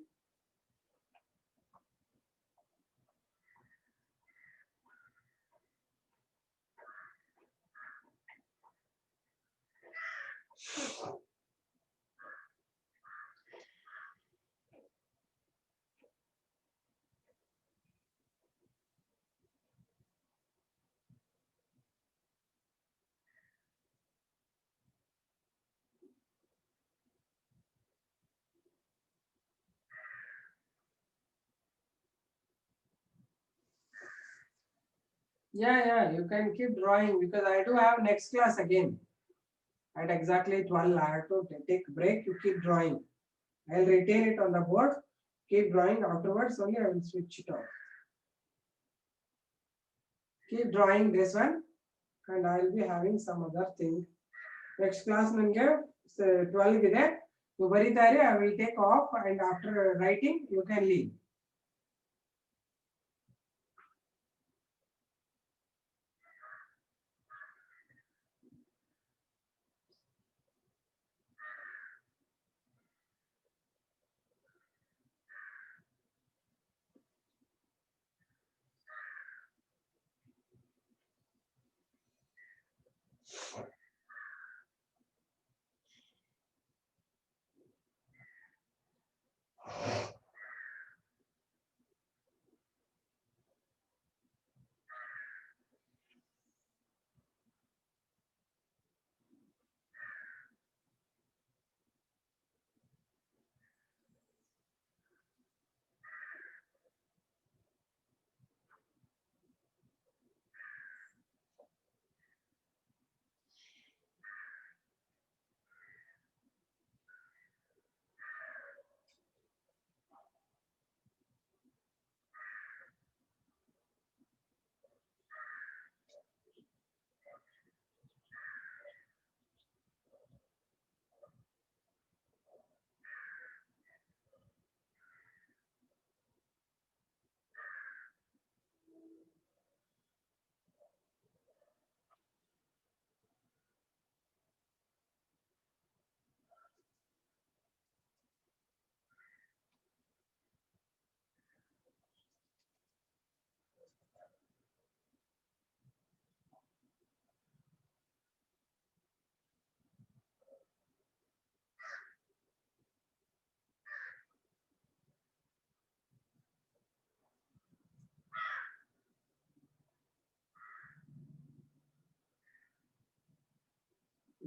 Yeah, you can keep drawing because I do have next class again at exactly 12. I have to take break. You keep drawing. I'll retain it on the board. Keep drawing. Afterwards, only I will switch it off. Keep drawing this one, and I will be having some other thing. Next class, ನನಗೆ 12 ಇದೆ. You ಬರೀತಾ ಇರಿ. I will take off, and after writing, you can leave.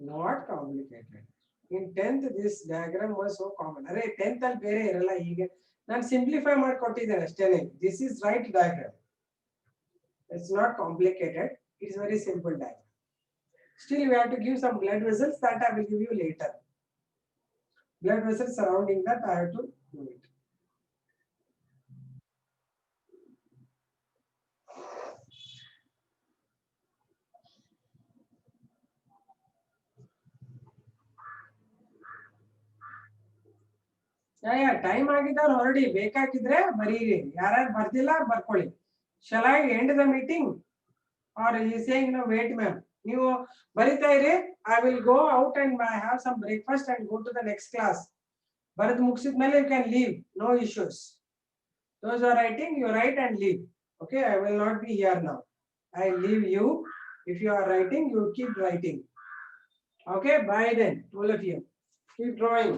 Not complicated. In 10th, this diagram was so common. Array 10th ಅಲ್ಲಿ ಬೇರೆ ಇರಲ್ಲ ಹೀಗೆ ನಾನು simplify ಮಾಡಿ ಕೊಟ್ಟಿದ್ದೇನೆ ಅಷ್ಟೇನೆ. This is right diagram. It's not complicated. It's very simple diagram. Still, we have to give some blood vessels that I will give you later. Blood vessels surrounding that I have to do it. Time ಆಗಿದ್ದವ್ರು ಹೊರಡಿ ಬೇಕಾಗಿದ್ರೆ ಬರೀರಿ ಯಾರ್ಯಾರು ಬರ್ದಿಲ್ಲ ಬರ್ಕೊಳ್ಳಿ. Shall I end the meeting or you saying no wait ma'am? ನೀವು ಬರಿತಾ ಇರಿ. I will go out and I have some breakfast and go to the next class. ಬರೆದು ಮುಗಿಸಿದ ಮೇಲೆ you can leave, no issues. Those are writing, you write and leave. Okay, I will not be here now. I leave you. If you are writing, you keep writing. Okay, bye then, all of you. Keep drawing.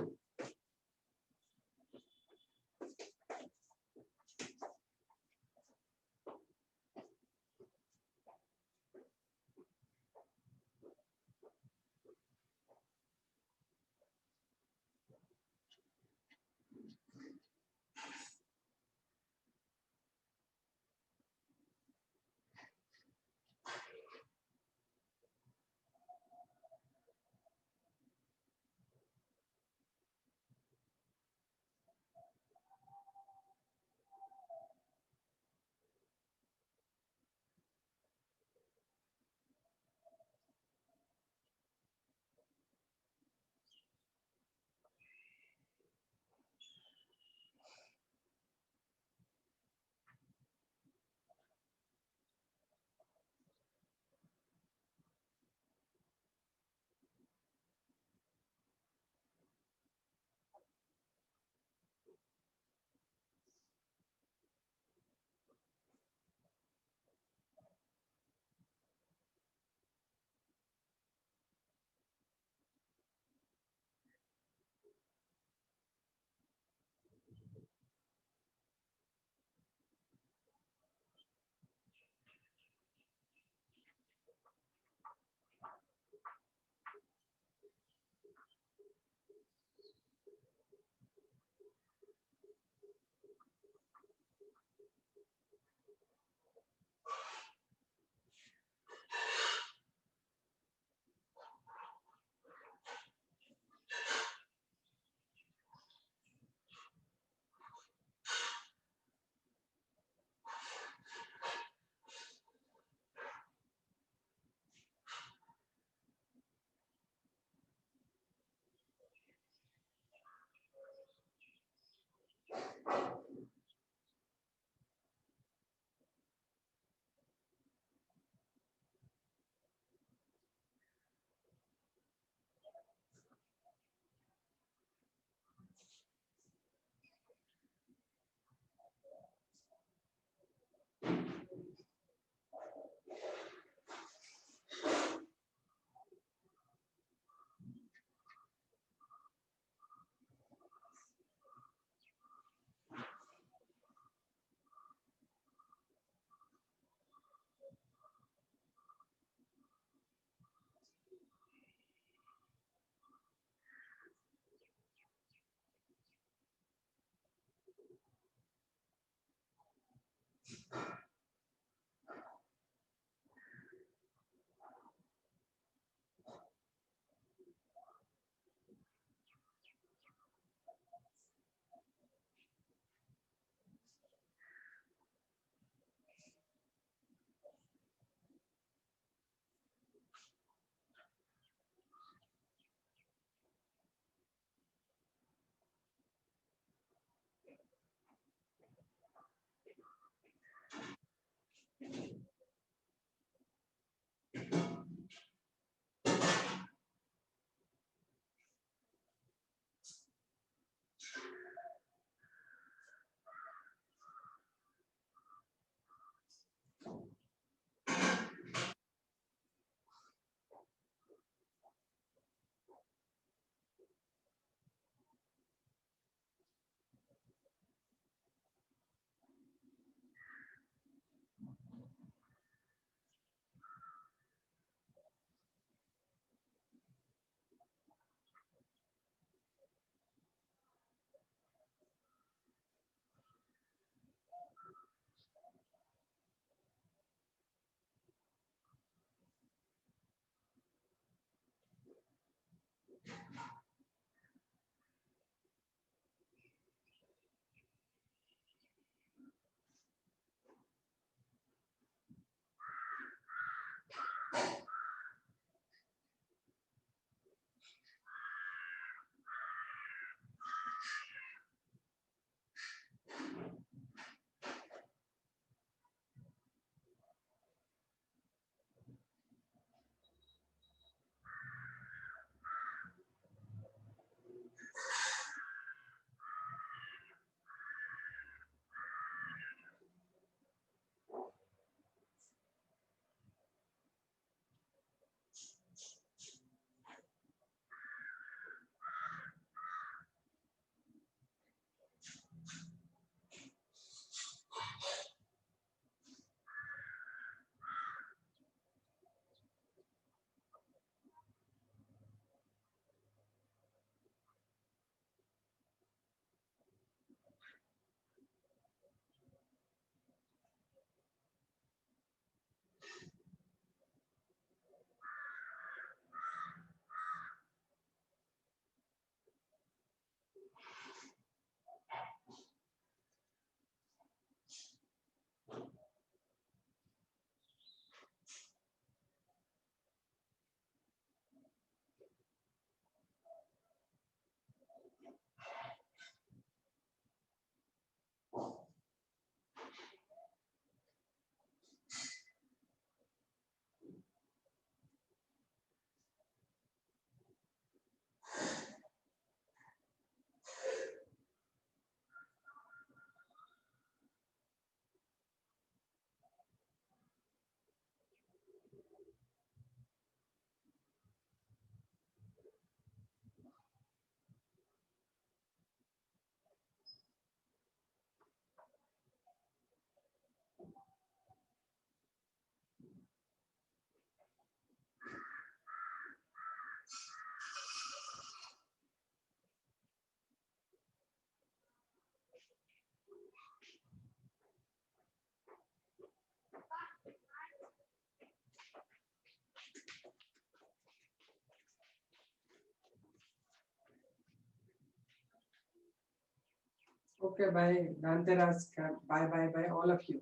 Okay, bye. Dhanteras. Bye, all of you.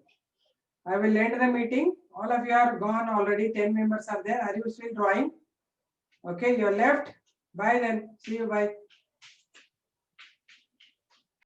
I will end the meeting. All of you are gone already. 10 members are there. Are you still drawing? Okay, you're left. Bye then. See you. Bye.